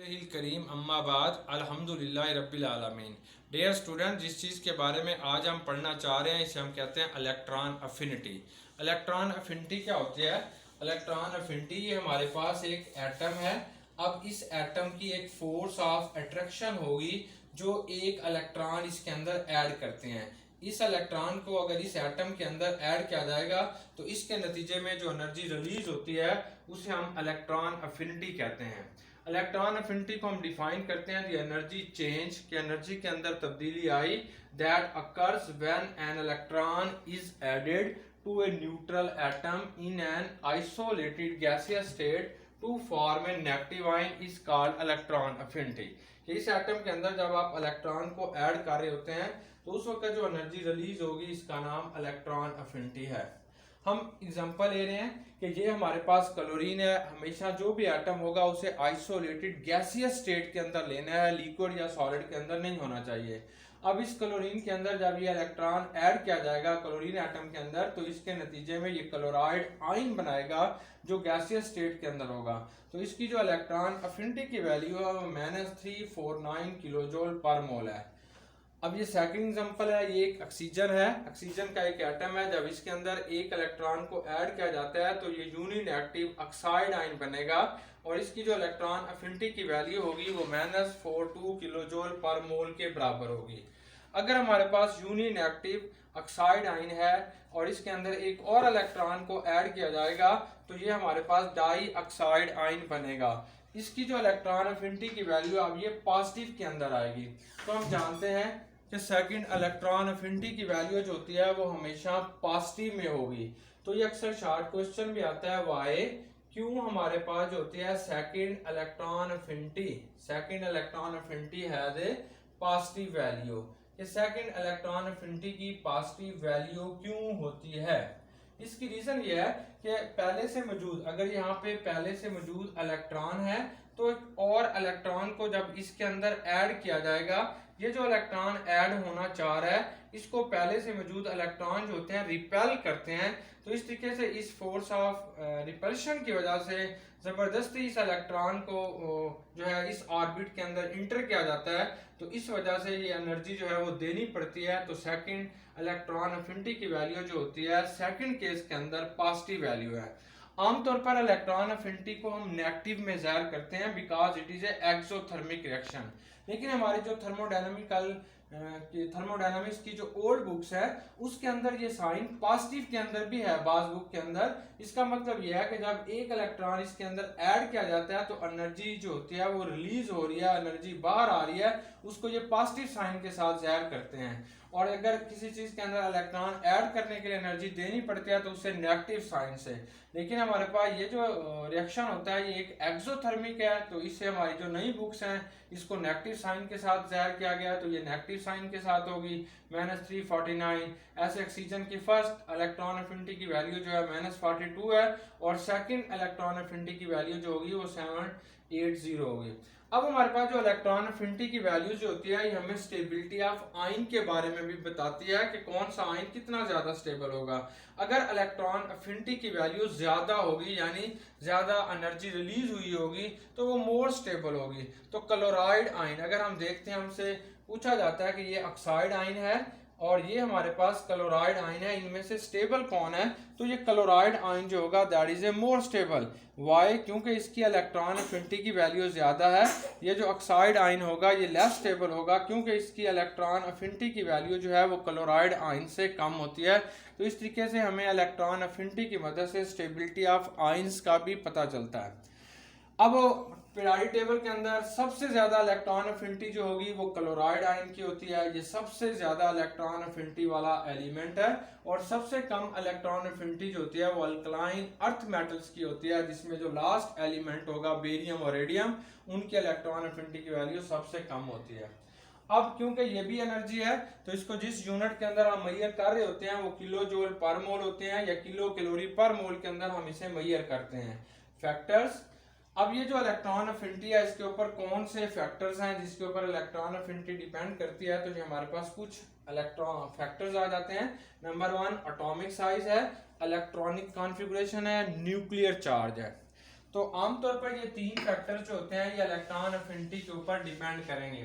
करीम अम्माबाद अल्हम्दुलिल्लाह रब्बिल आलमीन। डियर स्टूडेंट, जिस चीज़ के बारे में आज हम पढ़ना चाह रहे हैं इसे हम कहते हैं इलेक्ट्रॉन अफिनिटी। इलेक्ट्रॉन अफिनिटी क्या होती है? इलेक्ट्रॉन अफिनिटी ये हमारे पास एक एटम है। अब इस एटम की एक फोर्स ऑफ अट्रैक्शन होगी जो एक इलेक्ट्रॉन इसके अंदर ऐड करते हैं। इस इलेक्ट्रॉन को अगर इस एटम के अंदर ऐड किया जाएगा तो इसके नतीजे में जो एनर्जी रिलीज होती है उसे हम इलेक्ट्रॉन अफिनिटी कहते हैं। इलेक्ट्रॉन अफिनिटी को हम डिफाइन करते हैं द एनर्जी चेंज कि एनर्जी के अंदर तब्दीली आई that occurs when an electron is added to a neutral atom in an isolated gaseous state to form a negative ion is called electron affinity. इस एटम के अंदर जब आप इलेक्ट्रॉन को ऐड कर रहे होते हैं तो उस वक्त जो एनर्जी रिलीज होगी इसका नाम इलेक्ट्रॉन अफिनिटी है। हम एग्जांपल ले रहे हैं कि ये हमारे पास क्लोरीन है। हमेशा जो भी एटम होगा उसे आइसोलेटेड गैसियस स्टेट के अंदर लेना है, लिक्विड या सॉलिड के अंदर नहीं होना चाहिए। अब इस क्लोरीन के अंदर जब ये इलेक्ट्रॉन ऐड किया जाएगा क्लोरीन एटम के अंदर तो इसके नतीजे में ये क्लोराइड आयन बनाएगा जो गैसियस स्टेट के अंदर होगा। तो इसकी जो इलेक्ट्रॉन अफिनिटी की वैल्यू है वो -349 किलोजोल पर मोल है। अब ये सेकंड एग्जांपल है, ये एक ऑक्सीजन है। ऑक्सीजन का एक एटम है। जब इसके अंदर एक इलेक्ट्रॉन को ऐड किया जाता है तो ये यूनिनेगेटिव ऑक्साइड आयन बनेगा और इसकी जो इलेक्ट्रॉन अफिनिटी की वैल्यू होगी वो -42 किलोजोल पर मोल के बराबर होगी। अगर हमारे पास यूनिनेगेटिव ऑक्साइड आयन है और इसके अंदर एक और इलेक्ट्रॉन को ऐड किया जाएगा तो ये हमारे पास डाई ऑक्साइड आयन बनेगा। इसकी जो इलेक्ट्रॉन अफिनिटी की वैल्यू अब ये पॉजिटिव के अंदर आएगी। तो हम जानते हैं कि सेकंड इलेक्ट्रॉन अफिनिटी की वैल्यू जो होती है वो हमेशा पॉजिटिव में होगी। तो ये अक्सर शॉर्ट क्वेश्चन भी आता है वाई क्यों हमारे पास जो होती है second electron affinity has a positive value. ये सेकंड इलेक्ट्रॉन अफिनिटी की पॉजिटिव वैल्यू क्यों होती है? इसकी रीजन ये है कि पहले से मौजूद अगर यहाँ पे पहले से मौजूद इलेक्ट्रॉन है तो एक और इलेक्ट्रॉन को जब इसके अंदर ऐड किया जाएगा, ये जो इलेक्ट्रॉन ऐड होना चाह रहा है इसको पहले से मौजूद इलेक्ट्रॉन जो होते हैं रिपेल करते हैं। तो इस तरीके से इस फोर्स ऑफ रिपल्शन की वजह से जबरदस्ती इस इलेक्ट्रॉन को जो है इस ऑर्बिट के अंदर इंटर किया जाता है। तो इस वजह से ये एनर्जी जो है वो देनी पड़ती है। तो सेकंड इलेक्ट्रॉन अफिनिटी की वैल्यू जो होती है सेकंड केस के अंदर पॉजिटिव वैल्यू है। आमतौर पर इलेक्ट्रॉन अफिनिटी को हम नेगेटिव में ज़ाहिर करते हैं because it is a exothermic reaction. लेकिन हमारी जो थर्मोडायनामिक्स की जो ओल्ड बुक्स है उसके अंदर ये साइन पॉजिटिव के अंदर भी है बाज बुक के अंदर। इसका मतलब यह है कि जब एक इलेक्ट्रॉन इसके अंदर ऐड किया जाता है तो एनर्जी जो होती है वो रिलीज हो रही है, एनर्जी बाहर आ रही है, उसको ये पॉजिटिव साइन के साथ ज़ाहिर करते हैं। और अगर किसी चीज के अंदर इलेक्ट्रॉन ऐड करने के लिए एनर्जी देनी पड़ती है तो उससे नेगेटिव साइन से। लेकिन हमारे पास ये जो रिएक्शन होता है ये एक एक्सोथर्मिक है तो इससे हमारी जो नई बुक्स हैं इसको नेगेटिव साइन के साथ ज़ाहिर किया गया तो ये नेगेटिव साइन के साथ होगी -349। ऐसे ऑक्सीजन की फर्स्ट इलेक्ट्रॉन अफिनिटी की वैल्यू जो है -42 है और सेकंड इलेक्ट्रॉन अफिनिटी की वैल्यू जो होगी वो 780 होगी। अब हमारे पास जो इलेक्ट्रॉन अफिनिटी की वैल्यू जो होती है ये हमें स्टेबिलिटी ऑफ आयन के बारे में भी बताती है कि कौन सा आयन कितना ज्यादा स्टेबल होगा। अगर इलेक्ट्रॉन अफिनिटी की वैल्यू ज्यादा होगी यानी ज्यादा एनर्जी रिलीज हुई होगी तो वो मोर स्टेबल होगी। तो क्लोराइड आयन अगर हम देखते हैं हमसे पूछा जाता है कि ये ऑक्साइड आयन है और ये हमारे पास क्लोराइड आयन है, इनमें से स्टेबल कौन है? तो ये क्लोराइड आयन जो होगा that is a more stable. Why? क्योंकि इसकी इलेक्ट्रॉन अफिनिटी की वैल्यू ज्यादा है। ये जो ऑक्साइड आयन होगा ये लेस स्टेबल होगा क्योंकि इसकी इलेक्ट्रॉन अफिनिटी की वैल्यू जो है वो क्लोराइड आयन से कम होती है। तो इस तरीके से हमें इलेक्ट्रॉन अफिनिटी की मदद से स्टेबिलिटी ऑफ आयन्स का भी पता चलता है। अब पीरियोडिक टेबल के अंदर सबसे ज्यादा इलेक्ट्रॉन अफिनिटी जो होगी वो क्लोराइड आयन की होती है। ये सबसे ज्यादा इलेक्ट्रॉन अफिनिटी वाला एलिमेंट है और सबसे कम इलेक्ट्रॉन अफिनिटी जो होती है वो अल्कलाइन अर्थ मेटल्स की होती है जिसमें जो लास्ट एलिमेंट होगा बेरियम और रेडियम उनकी इलेक्ट्रॉन अफिनिटी की वैल्यू सबसे कम होती है। अब क्योंकि ये भी एनर्जी है तो इसको जिस यूनिट के अंदर हम मेजर कर रहे होते हैं वो किलो जूल पर मोल होते हैं या किलो कैलोरी पर मोल के अंदर हम इसे मेजर करते हैं। फैक्टर्स। अब ये जो इलेक्ट्रॉन अफिनिटी है इसके ऊपर कौन से फैक्टर्स हैं जिसके ऊपर इलेक्ट्रॉन अफिनिटी डिपेंड करती है? तो ये हमारे पास कुछ इलेक्ट्रॉन फैक्टर्स आ जाते हैं। नंबर 1 एटॉमिक साइज है, इलेक्ट्रॉनिक कॉन्फ़िगरेशन है, न्यूक्लियर चार्ज है। तो आमतौर पर ये तीन फैक्टर जो होते हैं ये इलेक्ट्रॉन अफिनिटी के ऊपर डिपेंड करेंगे।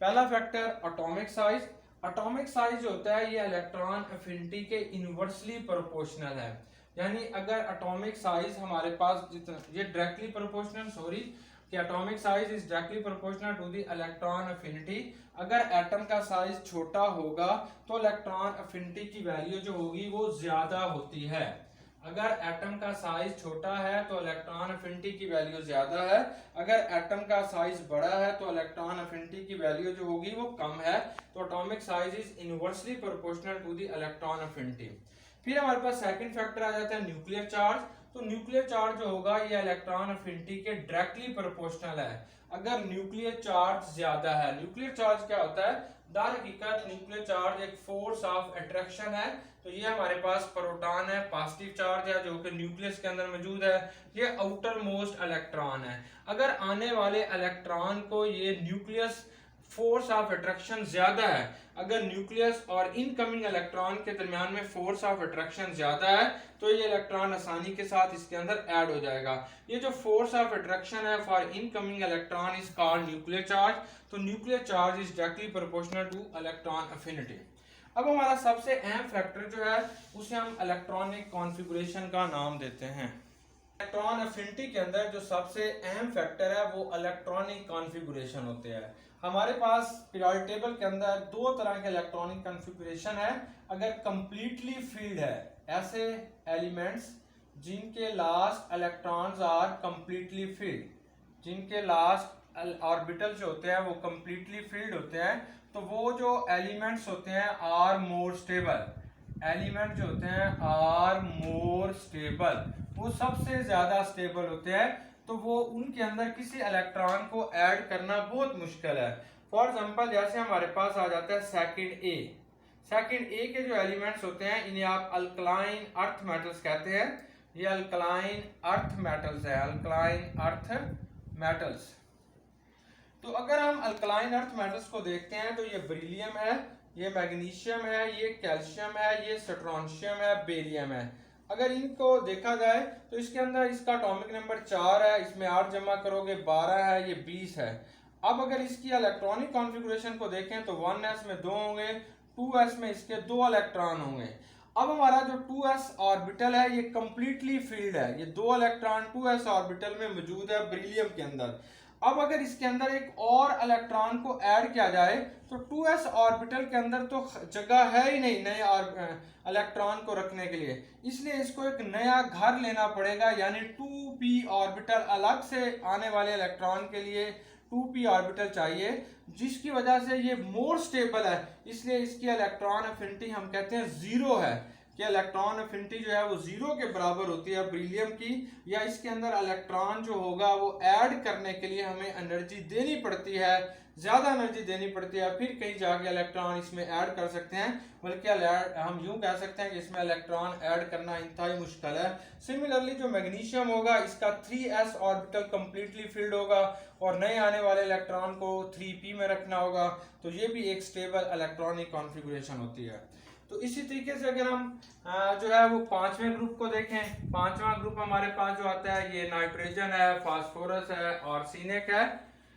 पहला factor atomic size. Atomic size जो होता है ये इलेक्ट्रॉन अफिनिटी के इनवर्सली प्रोपोर्शनल है, यानी अगर एटॉमिक साइज हमारे पास जितना, ये डायरेक्टली प्रोपोर्शनल, सॉरी, कि atomic size is directly proportional to the electron affinity. अगर एटम का साइज छोटा होगा तो इलेक्ट्रॉन अफिनिटी की वैल्यू जो होगी वो ज्यादा होती है। अगर एटम का साइज छोटा है तो इलेक्ट्रॉन अफिनिटी की वैल्यू ज्यादा है, अगर एटम का साइज बड़ा है तो इलेक्ट्रॉन अफिनिटी की वैल्यू जो होगी वो कम है। तो atomic size is inversely proportional to the electron affinity. फिर हमारे पास सेकंड फैक्टर आ जाता है न्यूक्लियर चार्ज। तो न्यूक्लियर चार्ज जो होगा ये इलेक्ट्रॉन अफिनिटी के डायरेक्टली प्रोपोर्शनल है। अगर न्यूक्लियर चार्ज ज्यादा है, न्यूक्लियर चार्ज क्या होता है, दर हकीकत न्यूक्लियर चार्ज एक फोर्स ऑफ अट्रैक्शन है। तो ये हमारे पास प्रोटॉन है, पॉजिटिव चार्ज है जो कि न्यूक्लियस के अंदर मौजूद है, ये आउटर मोस्ट इलेक्ट्रॉन है। अगर आने वाले इलेक्ट्रॉन को ये न्यूक्लियस फोर्स ऑफ अट्रैक्शन ज्यादा है, अगर न्यूक्लियस और इनकमिंग इलेक्ट्रॉन के दरमियान में फोर्स ऑफ अट्रैक्शन ज्यादा है तो ये इलेक्ट्रॉन आसानी के साथ इसके अंदर ऐड हो जाएगा। ये जो फोर्स ऑफ अट्रैक्शन है for incoming electron is called nuclear charge. तो nuclear charge is directly proportional to electron affinity. अब हमारा सबसे अहम फैक्टर जो है उसे हम इलेक्ट्रॉनिक कॉन्फ़िगरेशन का नाम देते हैं। इलेक्ट्रॉन अफिनिटी के अंदर जो सबसे अहम फैक्टर है वो इलेक्ट्रॉनिक कॉन्फ़िगरेशन होते हैं। हमारे पास पीरियोडिक टेबल के अंदर दो तरह के इलेक्ट्रॉनिक कॉन्फ़िगरेशन है। अगर कंप्लीटली फील्ड है, ऐसे एलिमेंट्स जिनके last electrons are completely filled, जिनके लास्ट ऑर्बिटल जो होते हैं वो कंप्लीटली फील्ड होते हैं, तो वो जो एलिमेंट्स होते हैं आर मोर स्टेबल। एलिमेंट जो होते हैं आर मोर स्टेबल, वो सबसे ज्यादा स्टेबल होते हैं। तो वो उनके अंदर किसी इलेक्ट्रॉन को ऐड करना बहुत मुश्किल है। फॉर एग्जांपल जैसे हमारे पास आ जाता है सेकंड ए। सेकंड ए के जो एलिमेंट्स होते हैं इन्हें आप अल्कलाइन अर्थ मेटल्स कहते हैं। ये अल्कलाइन अर्थ मेटल्स है, अल्कलाइन अर्थ मेटल्स। तो अगर हम अल्कलाइन अर्थ मेटल्स को देखते हैं तो ये बेरिलियम है, ये मैग्नीशियम है, ये कैल्शियम है, ये स्ट्रोंशियम है, बेरियम है। अगर इनको देखा जाए तो इसके अंदर इसका एटॉमिक नंबर 4 है, इसमें 8 जमा करोगे 12 है, ये 20 है। अब अगर इसकी इलेक्ट्रॉनिक कॉन्फ़िगरेशन को देखें तो 1s में 2 होंगे, 2s में इसके 2 इलेक्ट्रॉन होंगे। अब हमारा जो 2s ऑर्बिटल है ये कंप्लीटली फील्ड है, ये 2 इलेक्ट्रॉन 2s ऑर्बिटल में मौजूद है बेरिलियम के अंदर। अब अगर इसके अंदर एक और इलेक्ट्रॉन को ऐड किया जाए तो 2s ऑर्बिटल के अंदर तो जगह है ही नहीं नए इलेक्ट्रॉन को रखने के लिए, इसलिए इसको एक नया घर लेना पड़ेगा, यानी 2p ऑर्बिटल अलग से आने वाले इलेक्ट्रॉन के लिए 2p ऑर्बिटल चाहिए, जिसकी वजह से ये मोर स्टेबल है। इसलिए इसकी इलेक्ट्रॉन अफिनिटी हम कहते हैं 0 है, कि इलेक्ट्रॉन अफिनिटी जो है वो 0 के बराबर होती है बेरिलियम की। या इसके अंदर इलेक्ट्रॉन जो होगा वो ऐड करने के लिए हमें एनर्जी देनी पड़ती है, ज्यादा एनर्जी देनी पड़ती है, फिर कहीं जाके इलेक्ट्रॉन इसमें ऐड कर सकते हैं। बल्कि हम यूं कह सकते हैं कि इसमें इलेक्ट्रॉन ऐड करना इंतहाई मुश्किल है। सिमिलरली जो मैग्नीशियम होगा इसका 3s ऑर्बिटल कंप्लीटली फील्ड होगा और नए आने वाले इलेक्ट्रॉन को 3p में रखना होगा, तो ये भी एक स्टेबल इलेक्ट्रॉनिक कॉन्फ़िगरेशन होती है। तो इसी तरीके से अगर हम जो है वो पांचवें ग्रुप को देखें, पांचवा ग्रुप हमारे पास जो आता है ये नाइट्रोजन है, फास्फोरस है और सीनेक है।